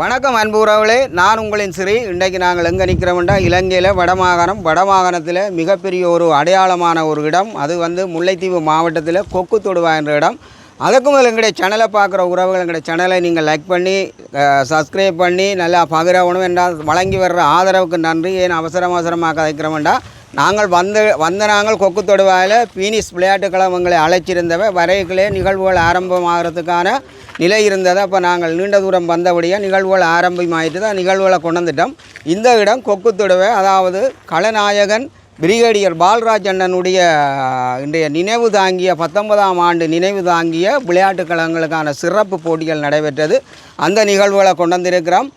வணக்கம் அன்பு உறவுகளே, நான் உங்களின் சிறி. இன்றைக்கு நாங்கள் எங்கே நிற்கிறோம்டா, இலங்கையில் வடமாகாணத்தில் மிகப்பெரிய ஒரு அடையாளமான ஒரு இடம். அது முல்லைத்தீவு மாவட்டத்தில் கொக்கு தொடுவா என்ற இடம். அதுக்கு முதல் எங்களுடைய சேனலை பார்க்குற உறவுகள் எங்களுடைய சேனலை நீங்கள் லைக் பண்ணி சப்ஸ்கிரைப் பண்ணி நல்லா பகிரவணும் என்றால் வழங்கி வர்ற ஆதரவுக்கு நன்றி. ஏன் அவசரமாக கதைக்கிறோம்டா, நாங்கள் நாங்கள் கொக்கு தொடுவாயில் பீனிஸ் விளையாட்டுக்களம் எங்களை அழைச்சிருந்தவை வரைகளே நிகழ்வுகள் ஆரம்பமாகிறதுக்கான நிலை இருந்தது. அப்போ நாங்கள் நீண்ட தூரம் வந்தபடியாக நிகழ்வுகள் ஆரம்பமாயிட்டு தான் நிகழ்வுகளை கொண்டு வந்துட்டோம். இந்த இடம் கொக்கு தொடுவை, அதாவது கலநாயகன் பிரிகேடியர் பால்ராஜ் அண்ணனுடைய இன்றைய நினைவு தாங்கிய 19ஆம் ஆண்டு நினைவு தாங்கிய விளையாட்டுக்களங்களுக்கான சிறப்பு போட்டிகள் நடைபெற்றது. அந்த நிகழ்வுகளை கொண்டு வந்திருக்கிறோம்.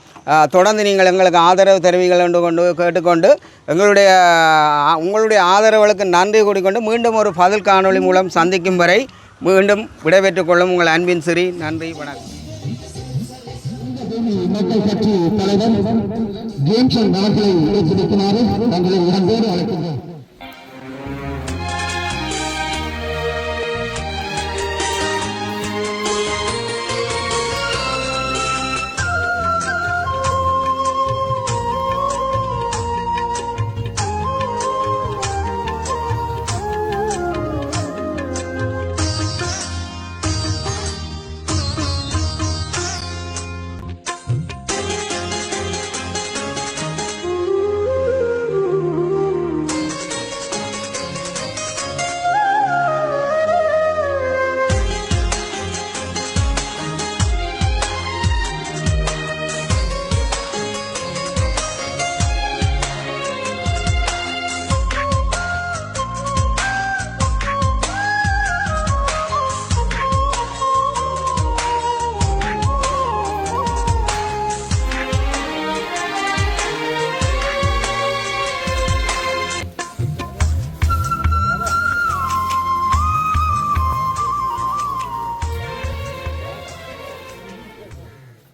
தொடர்ந்து நீங்கள் எங்களுக்கு ஆதரவு தெரிவிங்கள் என்று கேட்டுக்கொண்டு உங்களுடைய ஆதரவுகளுக்கு நன்றி கூறிக்கொண்டு மீண்டும் ஒரு பதில் காணொளி மூலம் சந்திக்கும் வரை மீண்டும் விடைபெற்றுக் கொள்ளும் உங்கள் அன்பின் சிறி. நன்றி, வணக்கம். மக்கள் கட்சி தலைவர் ஜேம்சன் அவர்களை தங்களை இரண்டோடு அழைக்கின்றோம்.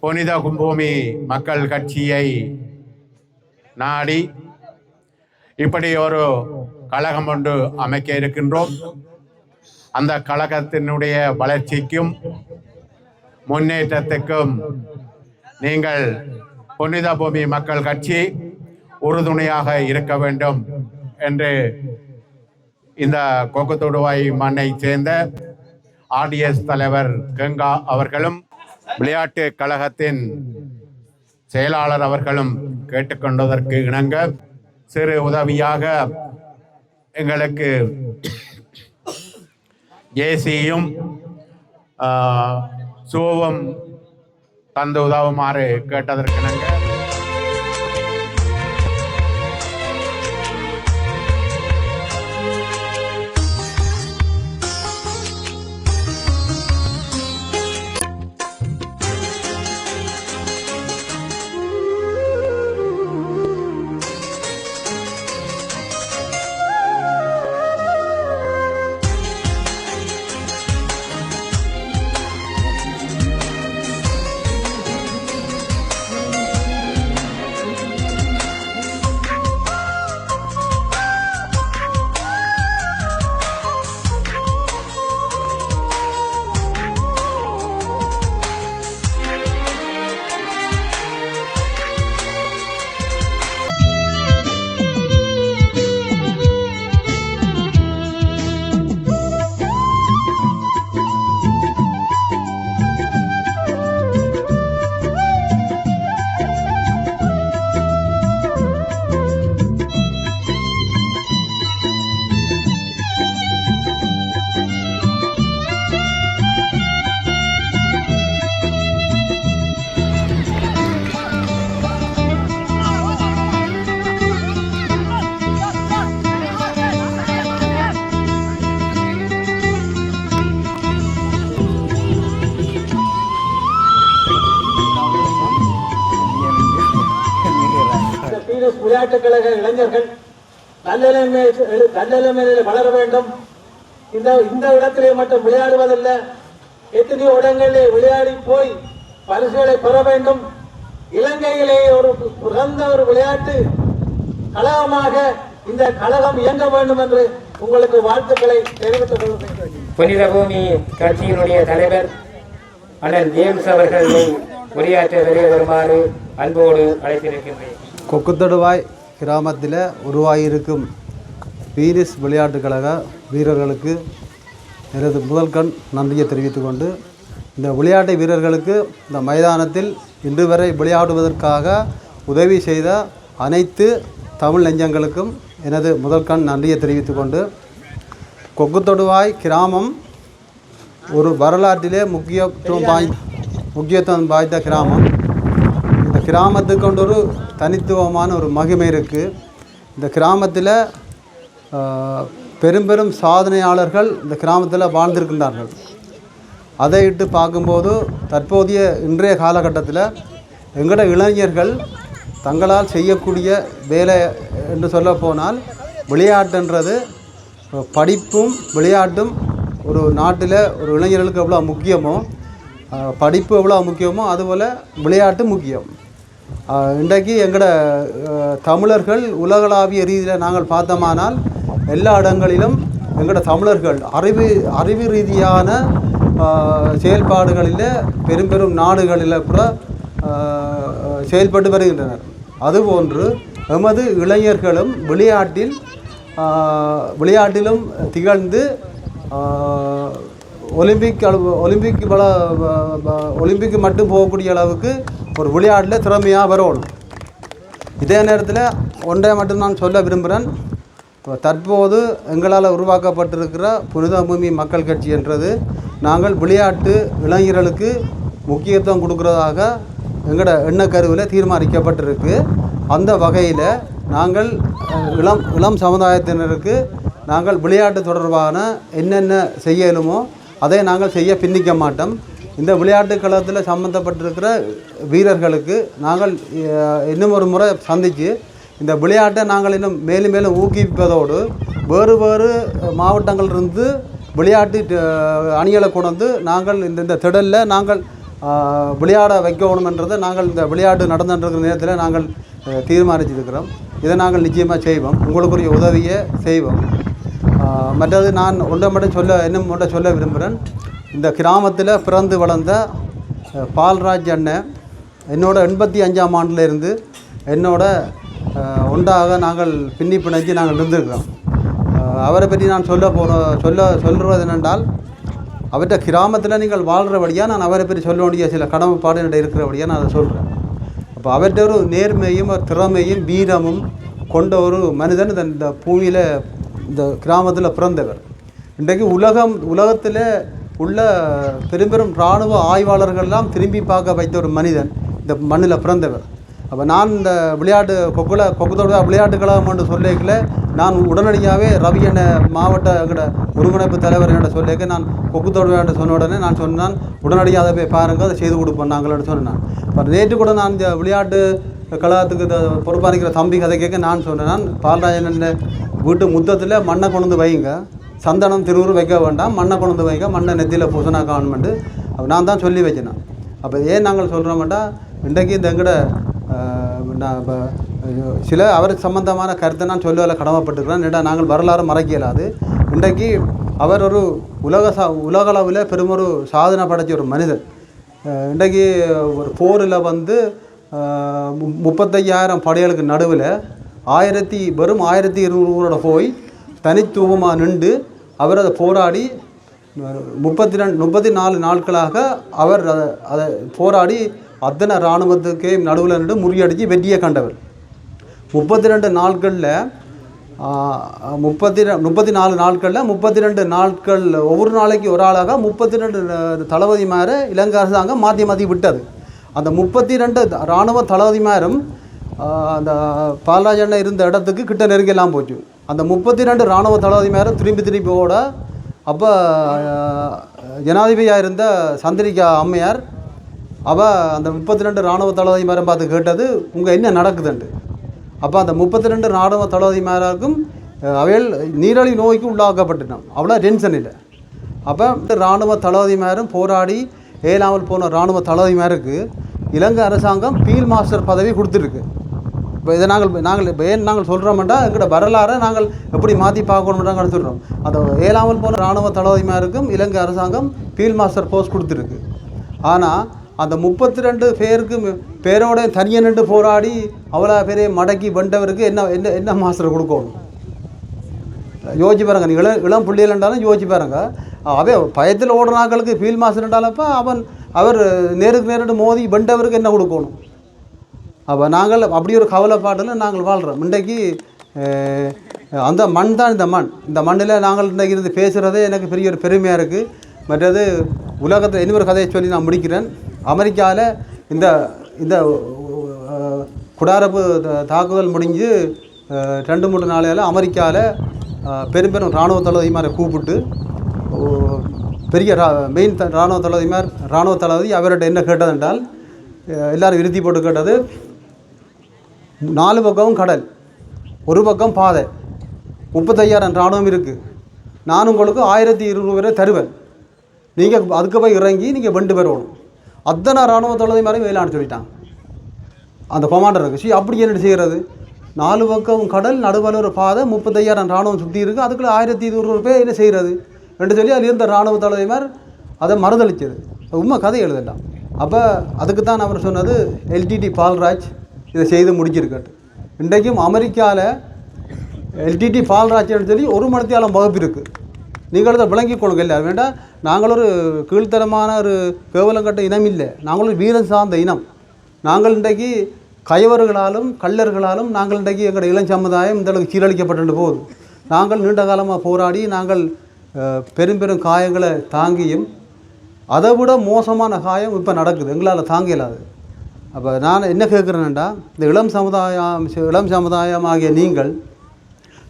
புனித பூமி மக்கள் கட்சியை நாடி இப்படி ஒரு கழகம் ஒன்று அமைக்க இருக்கின்றோம். அந்த கழகத்தினுடைய வளர்ச்சிக்கும் முன்னேற்றத்துக்கும் நீங்கள் புனித பூமி மக்கள் கட்சி உறுதுணையாக இருக்க வேண்டும் என்று இந்த கொக்கு தொடுவாய் மண்ணை சேர்ந்த ஆர்டிஎஸ் தலைவர் கங்கா அவர்களும் விளையாட்டு கழகத்தின் செயலாளர் அவர்களும் கேட்டுக்கொண்டதற்கு இணங்க சிறு உதவியாக எங்களுக்கு ஏசியும் சூவும் தந்து உதவுமாறு கேட்டதற்கு இணங்க விளையாட்டுக் கழக இளைஞர்கள் நல்ல வளர வேண்டும். இந்த இடத்திலே மட்டும் விளையாடுவதில்லை, எத்தனையோ இடங்களிலே விளையாடி போய் பரிசுகளை பெற வேண்டும். இலங்கையிலே ஒரு பிறந்த ஒரு விளையாட்டு கழகமாக இந்த கழகம் இயங்க வேண்டும் என்று உங்களுக்கு வாழ்த்துக்களை தெரிவித்துக் கொள்கிறேன். புனித பூமி கட்சியினுடைய தலைவர் அண்ணன் ஜேம்ஸ் அவர்களை உரையாற்ற வருமாறு அன்போடு அழைத்திருக்கின்றேன். கொக்குத்தொடுவாய் கிராமத்தில் உருவாகியிருக்கும் பீரிஸ் விளையாட்டுக் கழக வீரர்களுக்கு எனது முதல்கண் நன்றியை தெரிவித்துக் கொண்டு, இந்த விளையாட்டு வீரர்களுக்கு இந்த மைதானத்தில் இன்று வரை விளையாடுவதற்காக உதவி செய்த அனைத்து தமிழ் நெஞ்சங்களுக்கும் எனது முதல்கண் நன்றியை தெரிவித்துக் கொண்டு, கொக்குத்தொடுவாய் கிராமம் ஒரு வரலாற்றிலே முக்கியத்துவம் வாய்ந்த கிராமம். இந்த கிராமத்துக்கு கொண்டு ஒரு தனித்துவமான ஒரு மகிமை இருக்குது. இந்த கிராமத்தில் பெரும் சாதனையாளர்கள் இந்த கிராமத்தில் வாழ்ந்திருக்கின்றார்கள். அதை இட்டு பார்க்கும்போது தற்போதைய இன்றைய காலகட்டத்தில் எங்களோட இளைஞர்கள் தங்களால் செய்யக்கூடிய வேலை என்று சொல்ல போனால் விளையாட்டுன்றது படிப்பும் விளையாட்டும் ஒரு நாட்டில் ஒரு இளைஞர்களுக்கு எவ்வளோ முக்கியமோ, படிப்பு எவ்வளோ முக்கியமோ அதுபோல் விளையாட்டு முக்கியம். இன்றைக்கு எங்களோட தமிழர்கள் உலகளாவிய ரீதியில் நாங்கள் பார்த்தோமானால் எல்லா இடங்களிலும் எங்களோட தமிழர்கள் அறிவு ரீதியான செயல்பாடுகளில் பெரும் நாடுகளில் கூட செயல்பட்டு வருகின்றனர். அதுபோன்று எமது இளைஞர்களும் விளையாட்டிலும் திகழ்ந்து ஒலிம்பிக் மட்டும் போகக்கூடிய அளவுக்கு ஒரு விளையாட்டில் திறமையாக வரணும். இதே நேரத்தில் ஒன்றை மட்டும் நான் சொல்ல விரும்புகிறேன். தற்போது எங்களால் உருவாக்கப்பட்டிருக்கிற புனித பூமி மக்கள் கட்சி என்றது நாங்கள் விளையாட்டு இளைஞர்களுக்கு முக்கியத்துவம் கொடுக்குறதாக எங்களோட எண்ணக்கருவில் தீர்மானிக்கப்பட்டிருக்கு. அந்த வகையில் நாங்கள் இளம் சமுதாயத்தினருக்கு நாங்கள் விளையாட்டு தொடர்பான என்னென்ன செய்யலுமோ அதை நாங்கள் செய்ய பின்னிக்க மாட்டோம். இந்த விளையாட்டு களத்தில் சம்மந்தப்பட்டிருக்கிற வீரர்களுக்கு நாங்கள் இன்னும் ஒரு முறை சந்தித்து இந்த விளையாட்டை நாங்கள் இன்னும் மேலும் ஊக்குவிப்பதோடு வேறு மாவட்டங்களிலிருந்து விளையாட்டு அணிகளை கொண்டு வந்து நாங்கள் இந்த திடலில் நாங்கள் விளையாட வைக்கணுமென்றதை நாங்கள் இந்த விளையாட்டு நடந்துகின்ற நேரத்தில் நாங்கள் தீர்மானிச்சிருக்கிறோம். இதை நாங்கள் நிச்சயமாக செய்வோம், உங்களுக்குரிய உதவியை செய்வோம். மற்றது நான் ஒன்றை மட்டும் சொல்ல விரும்புகிறேன். இந்த கிராமத்தில் பிறந்து வளர்ந்த பால்ராஜ் அண்ணன் என்னோட 85ஆம் ஆண்டிலிருந்து என்னோட ஒன்றாக நாங்கள் பிணைஞ்சு நாங்கள் இருந்திருக்கிறோம். அவரை பற்றி நான் சொல்கிறது என்னென்றால், அவர்கிட்ட கிராமத்தில் நீங்கள் வாழ்கிறபடியாக நான் அவரை பற்றி சொல்ல வேண்டிய சில கடமைப்பாடு என்னிட இருக்கிறபடியாக நான் அதை சொல்கிறேன். அப்போ அவர்கிட்ட ஒரு நேர்மையும் திறமையும் வீரமும் கொண்ட ஒரு மனிதன் இந்த பூமியில் இந்த கிராமத்தில் பிறந்தவர். இன்றைக்கு உலகத்தில் உள்ள பெரும் இராணுவ ஆய்வாளர்கள்லாம் திரும்பி பார்க்க வைத்த ஒரு மனிதன் இந்த மண்ணில் பிறந்தவர். அப்போ நான் இந்த கொக்குத்தொடுவாய் விளையாட்டு கழகம் என்று சொல்லிக்கல நான் உடனடியாகவே ரவி என்ற மாவட்ட எங்கட ஒருங்கிணைப்பு தலைவர் என்ற சொல்லிக்க நான் கொக்குத்தொடுவாய் என்று சொன்ன உடனே நான் சொன்னான், உடனடியாக அதை போய் பாருங்கள், அதை செய்து கொடுப்போம் நாங்கள்னு சொன்னேன். இப்போ நேற்று கூட நான் இந்த விளையாட்டு கழகத்துக்கு பொறுப்பாளிக்கிற தம்பி கதை கேட்க நான் சொன்னேன், பால்ராஜன் வீட்டு முத்தத்தில் மண்ணை கொண்டு வைங்க, சந்தனம் திருவுரு வைக்க வேண்டாம், மண்ணை கொண்டு வைங்க, மண்ணை நெத்தியில் பூசணா காணுமெண்டு நான் தான் சொல்லி வச்சேன். அப்போ ஏன் நாங்கள் சொல்கிறோம்ட்டா, இன்றைக்கு இந்த எங்கட சில அவர் சம்பந்தமான கருத்தை நான் சொல்லுவதில் கடமைப்பட்டிருக்கிறேன். நாங்கள் வரலாறு மறைக்க இயலாது. இன்றைக்கு அவர் ஒரு உலகளவில் பெருமொரு சாதனை படைச்ச ஒரு மனிதர். இன்றைக்கு ஒரு போரில் 35,000 படைகளுக்கு நடுவில் வெறும் 1200 போய் தனித்துவமாக நின்று அவர் அதை போராடி 34 நாட்களாக அவர் அதை போராடி அத்தனை இராணுவத்துக்கே நடுவில் நின்று முறியடித்து வெற்றியை கண்டவர். 32 நாட்களில் 34 நாட்களில் 32 நாட்கள் ஒவ்வொரு நாளைக்கு ஒரு ஆளாக 32 தளபதிமாரை இலங்கை அரசாங்கம் மாற்றி விட்டது. அந்த 32 இராணுவ தளபதிமாரும் அந்த பால்ராஜன் இருந்த இடத்துக்கு கிட்ட நெருங்கெல்லாம் போச்சு. அந்த 32 இராணுவ தளபதிமாரும் திரும்பி ஓட, அப்போ ஜனாதிபதியாக இருந்த சந்திரிகா அம்மையார் அந்த 32 இராணுவ தளபதிமாரும் பார்த்து கேட்டது, உங்கள் என்ன நடக்குதுண்டு. அப்போ அந்த 32 இராணுவ தளபதிமாருக்கும் அவைகள் நீரழிவு நோய்க்கு உள்ளாக்கப்பட்டுட்டான். அவ்வளோ டென்ஷன் இல்லை. அப்போ இராணுவ தளபதிமாரும் போராடி ஏலாமல் போன இராணுவ தளபதிமாருக்கு இலங்கை அரசாங்கம் ஃபீல்ட் மாஸ்டர் பதவி கொடுத்துருக்கு. இப்போ இதை நாங்கள் சொல்கிறோம்ட்டா எங்களோட வரலாறை நாங்கள் எப்படி மாற்றி பார்க்கணும்னு சொல்கிறோம். அந்த ஏலாமல் போன இராணுவ தளபதிமாருக்கும் இலங்கை அரசாங்கம் ஃபீல்ட் மாஸ்டர் போஸ்ட் கொடுத்துருக்கு. ஆனால் அந்த 32 பேருக்கு பேரோட தனியாக நின்று போராடி அவ்வளோ பேரையை மடக்கி வென்றவருக்கு என்ன என்ன என்ன மாஸ்டர் கொடுக்கணும்? யோசிச்சு பாருங்க. நீ இளம் பிள்ளைகள்ன்றாலும் யோசிச்சு பாருங்க. அவே பயத்தில் ஓடுற ஆட்களுக்கு ஃபீல்ட் மாஸ்டர்ன்றாலப்போ அவர் நேருக்கு நேரிட்டு மோதி வென்றவருக்கு என்ன கொடுக்கணும்? அப்போ நாங்கள் அப்படி ஒரு கவலைப்பாட்டில் நாங்கள் வாழ்கிறோம். இன்றைக்கு அந்த மண் தான் இந்த மண்ணில் நாங்கள் இன்றைக்கு இருந்து பேசுகிறதே எனக்கு பெரிய ஒரு பெருமையாக இருக்குது. மற்றது உலகத்தில் இன்னொரு கதையை சொல்லி நான் முடிக்கிறேன். அமெரிக்காவில் இந்த இந்த குடாரப்பு தாக்குதல் முடிஞ்சு 2-3 நாளையில் அமெரிக்காவில் பெரும் இராணுவ தளபதி மாதிரி கூப்பிட்டு பெரிய மெயின் இராணுவ தளபதி அவர்கிட்ட என்ன கேட்டதென்றால், எல்லோரும் விருத்தி போட்டு கேட்டது, 4 பக்கமும் கடல், ஒரு பக்கம் பாதை, 35,000 இராணுவம் இருக்குது, நான் உங்களுக்கு 1,200 பேரை தருவேன், நீங்கள் அதுக்கு போய் இறங்கி நீங்கள் 2 பேர் ஓடும். அத்தனை இராணுவ தளபதி மாதிரி வேலான்னு சொல்லிட்டாங்க அந்த கொமாண்டருக்கு. அப்படி என்ன செய்கிறது? 4 பக்கம் கடல், நடுவில் ஒரு பாதை, 35,000 இராணுவம் சுற்றி இருக்குது, அதுக்குள்ளே 1,200 பேர் என்ன செய்கிறது என்று சொல்லி அதில் இருந்த இராணுவ தளபதி மாதிரி அதை மறுதளிச்சது. உண்மை கதை எழுதலாம். அப்போ அதுக்கு தான் அவர் சொன்னது எல்டிடி பால்ராஜ் இதை செய்து முடிச்சிருக்கட்டு. இன்றைக்கும் அமெரிக்காவில் எல்டிடி பால்ராஜ்னு சொல்லி ஒரு மணித்தியாலம் வகுப்பு இருக்குது. நீங்கள் அதை விளங்கி கொள்ளுங்க. இல்லை வேண்டாம், நாங்கள் ஒரு கீழ்த்தரமான ஒரு கேவலங்கட்ட இனம் இல்லை, நாங்கள் ஒரு வீரன் சார்ந்த இனம். நாங்கள் இன்றைக்கு கயவர்களாலும் கள்ளர்களாலும் நாங்கள் இன்றைக்கு எங்களுடைய இளம் சமுதாயம் இந்தளவுக்கு சீரழிக்கப்பட்டு போகுது. நாங்கள் நீண்ட காலமாக போராடி நாங்கள் பெரும் காயங்களை தாங்கியும் அதை விட மோசமான காயம் இப்போ நடக்குது, எங்களால் தாங்க இயலாது. அப்போ நான் என்ன கேட்குறேன்டா, இந்த இளம் சமுதாயமாகிய நீங்கள்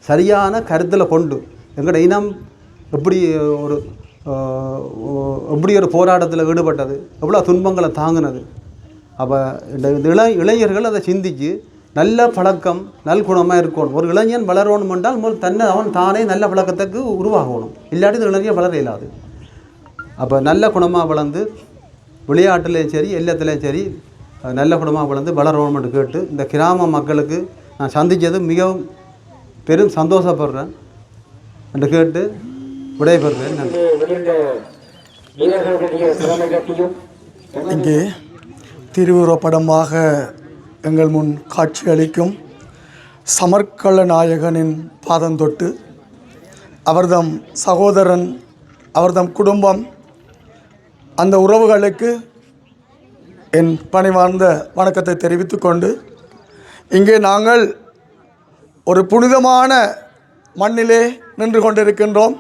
சரியான கருத்தில் கொண்டு எங்களோட இனம் எப்படி ஒரு போராட்டத்தில் ஈடுபட்டது, எவ்வளோ துன்பங்களை தாங்கினது. அப்போ இந்த இளைஞர்கள் அதை சிந்திச்சு நல்ல பழக்கம் நல்குணமாக இருக்கணும். ஒரு இளைஞன் வளரணும் என்றால் முதல் அவன் தானே நல்ல பழக்கத்துக்கு உருவாகணும், இல்லாட்டி இந்த இளைஞர் வளர இயலாது. அப்போ நல்ல குணமாக வளர்ந்து விளையாட்டுலேயும் சரி எல்லாத்துலேயும் சரி நல்ல குணமாக வளர்ந்து வளரணும்னு கேட்டு இந்த கிராம மக்களுக்கு நான் சந்தித்தது மிகவும் பெரும் சந்தோஷப்படுறேன் என்று கேட்டு விடைபெறுவேன். நன்றி. இங்கே திருவுருவப்படமாக எங்கள் முன் காட்சியளிக்கும் சமர்க்கள நாயகனின் பாதம் தொட்டு அவர்தம் சகோதரன் அவர்தம் குடும்பம் அந்த உறவுகளுக்கு என் பணிவார்ந்த வணக்கத்தை தெரிவித்து கொண்டு, இங்கே நாங்கள் ஒரு புனிதமான மண்ணிலே நின்று கொண்டிருக்கின்றோம்.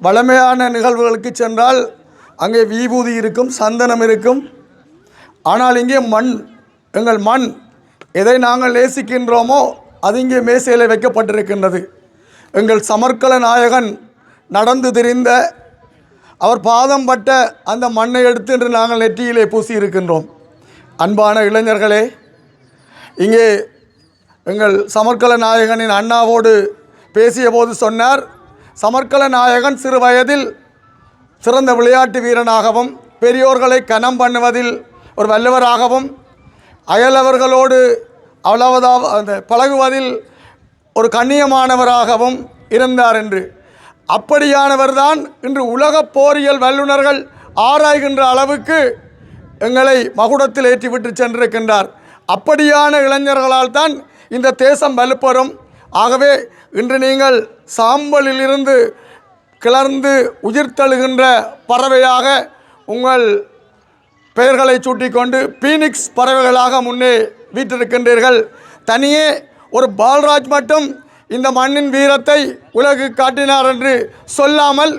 வளமையான நிகழ்வுகளுக்கு சென்றால் அங்கே விபூதி இருக்கும், சந்தனம் இருக்கும். ஆனால் இங்கே எங்கள் மண் எதை நாங்கள் நேசிக்கின்றோமோ அது இங்கே மேசையில் வைக்கப்பட்டிருக்கின்றது. எங்கள் சமர்க்கள நாயகன் நடந்து திரிந்த அவர் பாதம் பட்ட அந்த மண்ணை எடுத்து இன்று நாங்கள் நெற்றியிலே பூசி இருக்கின்றோம். அன்பான இளைஞர்களே, இங்கே எங்கள் சமர்க்கள நாயகனின் அண்ணாவோடு பேசிய போது சொன்னார், சமர்க்கள நாயகன் சிறு வயதில் சிறந்த விளையாட்டு வீரனாகவும் பெரியோர்களை கனம் பண்ணுவதில் ஒரு வல்லவராகவும் அயலவர்களோடு அந்த பழகுவதில் ஒரு கண்ணியமானவராகவும் இருந்தார் என்று. அப்படியானவர்தான் இன்று உலக போரியல் வல்லுநர்கள் ஆராய்கின்ற அளவுக்கு எங்களை மகுடத்தில் ஏற்றிவிட்டு சென்றிருக்கின்றார். அப்படியான இளைஞர்களால் தான் இந்த தேசம் வலுப்பெறும். ஆகவே இன்று நீங்கள் சாம்பலில் இருந்து கிளர்ந்து உயிர் தழுகின்ற பறவையாக உங்கள் பெயர்களை சூட்டிக்கொண்டு பீனிக்ஸ் பறவைகளாக முன்னே வீற்றிருக்கின்றீர்கள். தனியே ஒரு பால்ராஜ் மட்டும் இந்த மண்ணின் வீரத்தை உலகு காட்டினார் என்று சொல்லாமல்,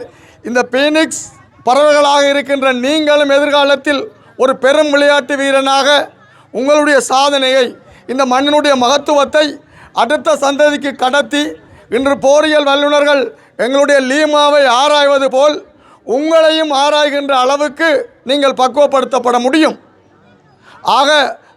இந்த பீனிக்ஸ் பறவைகளாக இருக்கின்ற நீங்களும் எதிர்காலத்தில் ஒரு பெரும் விளையாட்டு வீரனாக உங்களுடைய சாதனையை, இந்த மண்ணினுடைய மகத்துவத்தை அடுத்த சந்ததிக்கு கடத்தி இன்று போரியல் வல்லுநர்கள் எங்களுடைய லீமாவை ஆராய்வது போல் உங்களையும் ஆராய்கின்ற அளவுக்கு நீங்கள் பக்குவப்படுத்தப்பட முடியும். ஆக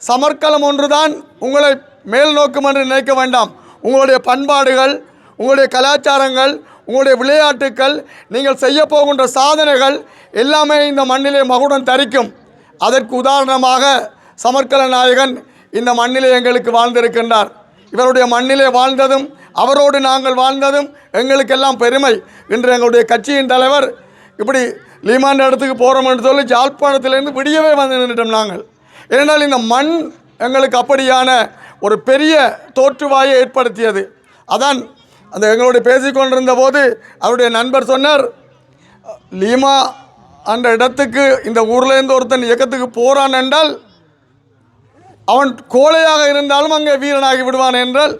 சமர்க்களம் ஒன்றுதான் உங்களை மேல் நோக்கும் என்று நினைக்க வேண்டாம். உங்களுடைய பண்பாடுகள், உங்களுடைய கலாச்சாரங்கள், உங்களுடைய விளையாட்டுக்கள், நீங்கள் செய்ய போகின்ற சாதனைகள் எல்லாமே இந்த மண்ணிலே மகுடம் தரிக்கும். அதற்கு உதாரணமாக சமர்க்கள நாயகன் இந்த மண்ணிலே எங்களுக்கு வாழ்ந்திருக்கின்றார். இவருடைய மண்ணிலே வாழ்ந்ததும் அவரோடு நாங்கள் வாழ்ந்ததும் எங்களுக்கெல்லாம் பெருமை. இன்று எங்களுடைய கட்சியின் தலைவர் இப்படி லீமாண்ட இடத்துக்கு போகிறோம்னு சொல்லி யாழ்ப்பாணத்திலேருந்து விடியவே வந்து நின்றுட்டோம் நாங்கள். ஏனென்றால் இந்த மண் எங்களுக்கு அப்படியான ஒரு பெரிய தோற்றுவாயை ஏற்படுத்தியது. அதான் அந்த எங்களுடைய பேசிக்கொண்டிருந்த போது அவருடைய நண்பர் சொன்னார், லீமா அந்த இடத்துக்கு இந்த ஊர்லேருந்து ஒருத்தன் இயக்கத்துக்கு போகிறான் என்றால் அவன் கோழையாக இருந்தாலும் அங்கே வீரனாகி விடுவான் என்றால்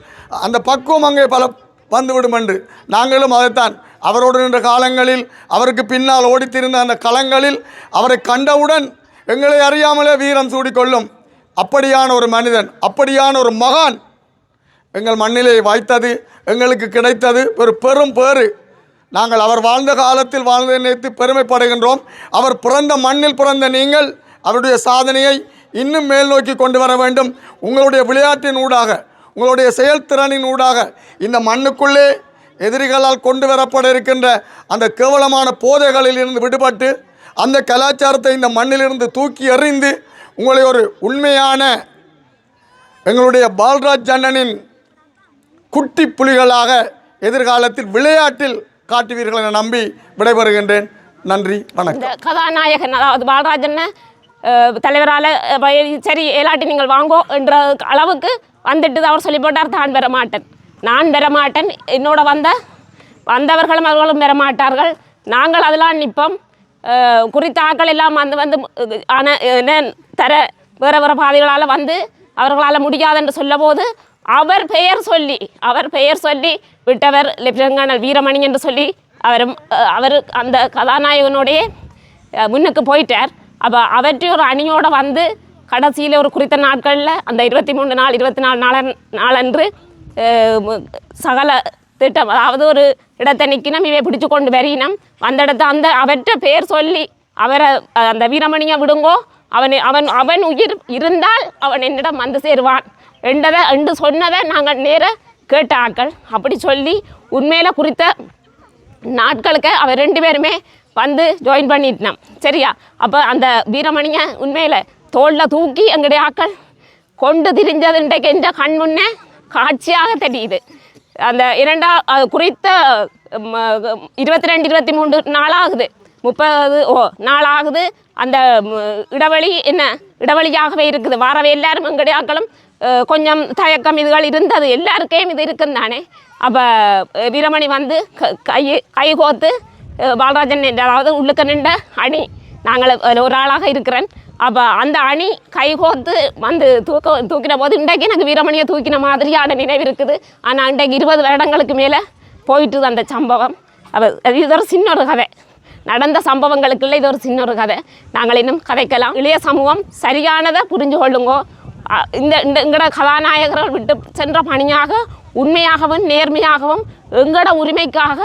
அந்த பக்குவம் அங்கே பல வந்துவிடும் என்று நாங்களும் அதைத்தான் அவரோடு நின்ற காலங்களில் அவருக்கு பின்னால் ஓடித்திருந்த அந்த களங்களில் அவரை கண்டவுடன் எங்களை அறியாமலே வீரம் சூடிக்கொள்ளும் அப்படியான ஒரு மனிதன், அப்படியான ஒரு மகான் எங்கள் மண்ணிலே வாய்த்தது, எங்களுக்கு கிடைத்தது ஒரு பெரும் பேறு. நாங்கள் அவர் வாழ்ந்த காலத்தில் வாழ்ந்ததை நினைத்து பெருமைப்படுகின்றோம். அவர் பிறந்த மண்ணில் பிறந்த நீங்கள் அவருடைய சாதனையை இன்னும் மேல் நோக்கி கொண்டு வர வேண்டும். உங்களுடைய விளையாட்டின் ஊடாக, உங்களுடைய செயல்திறனின் ஊடாக இந்த மண்ணுக்குள்ளே எதிரிகளால் கொண்டு வரப்பட இருக்கின்ற அந்த கேவலமான போதைகளில் இருந்து விடுபட்டு அந்த கலாச்சாரத்தை இந்த மண்ணிலிருந்து தூக்கி எறிந்து உங்களை ஒரு உண்மையான எங்களுடைய பால்ராஜ் அண்ணனின் குட்டி புலிகளாக எதிர்காலத்தில் விளையாட்டில் காட்டுவீர்கள் என நம்பி விடைபெறுகின்றேன். நன்றி, வணக்கம். கதாநாயகன் அதாவது பாலராஜன் தலைவரால் சரி ஏலாட்டி நீங்கள் வாங்கோ என்ற அளவுக்கு வந்துட்டு அவர் சொல்லி போட்டார், தான் பெற மாட்டேன், நான் பெற மாட்டேன், என்னோட வந்தவர்களும் அவர்களும் பெற மாட்டார்கள், நாங்கள் அதெல்லாம் நிற்போம், குறித்த ஆக்கள் எல்லாம் வந்து தர வேறு வேறு பாதைகளால் வந்து அவர்களால் முடியாது என்று சொல்ல போது அவர் பெயர் சொல்லி விட்டவர் லெப்டினன்ட் கர்னல் வீரமணி என்று சொல்லி அவர் அந்த கதாநாயகனுடைய முன்னுக்கு போயிட்டார். அப்போ அவற்றை ஒரு அணியோடு வந்து கடைசியில் ஒரு குறித்த நாட்களில் அந்த 23 நாள் 24 நாளன்று சகல திட்டம், அதாவது ஒரு இடத்தை நிற்கினோம், இவை பிடிச்சு கொண்டு வரினோம், அந்த இடத்த அவற்றை பெயர் சொல்லி அவரை அந்த வீரமணியை விடுங்கோ, அவன் உயிர் இருந்தால் அவன் என்னிடம் வந்து சேருவான் என்று சொன்னதை நாங்கள் நேர கேட்ட ஆக்கள். அப்படி சொல்லி உண்மையில் குறித்த நாட்களுக்கு அவர் 2 பேருமே வந்து ஜாயின் பண்ணிட்டோம். சரியா? அப்போ அந்த வீரமணியை உண்மையில் தோளில் தூக்கி எங்களுடைய ஆக்கள் கொண்டு திரிஞ்சது இன்றைக்கு என்ற கண் முன்னே காட்சியாக தெரியுது. அந்த குறித்த 22 23 நாளாகுது, 30 நாளாகுது. அந்த இடைவெளியாகவே இருக்குது. வாரவே எல்லாரும் எங்களுடைய ஆக்களும் கொஞ்சம் தயக்கம் இதுகள் இருந்தது, எல்லாருக்கையும் இது இருக்குன்னு தானே. அப்போ வீரமணி வந்து கை கோத்து பாலராஜன் அதாவது உள்ளுக்க நின்ற அணி, நாங்கள் ஒரு ஆளாக இருக்கிறேன். அப்போ அந்த அணி கைகோத்து வந்து தூக்கின போது இன்றைக்கு எனக்கு வீரமணியை தூக்கின மாதிரியான நினைவு இருக்குது. ஆனால் இன்றைக்கு 20 வருடங்களுக்கு மேலே போயிட்டுது அந்த சம்பவம். அப்போ இது ஒரு சின்ன ஒரு கதை, நடந்த சம்பவங்களுக்குள்ள இது ஒரு சின்ன ஒரு கதை. நாங்கள் இன்னும் கதைக்கலாம். இளைய சமூகம் சரியானதை புரிஞ்சு கொள்ளுங்கோ. எங்களோட கதாநாயகர்கள் விட்டு சென்ற பணியாக உண்மையாகவும் நேர்மையாகவும் எங்களோட உரிமைக்காக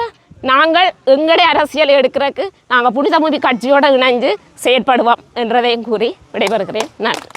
நாங்கள் எங்களுடைய அரசியல் எடுக்கிறதுக்கு நாங்கள் புனித மூவி கட்சியோடு இணைஞ்சு செயற்படுவோம் என்றதையும் கூறி விடைபெறுகிறேன். நன்றி.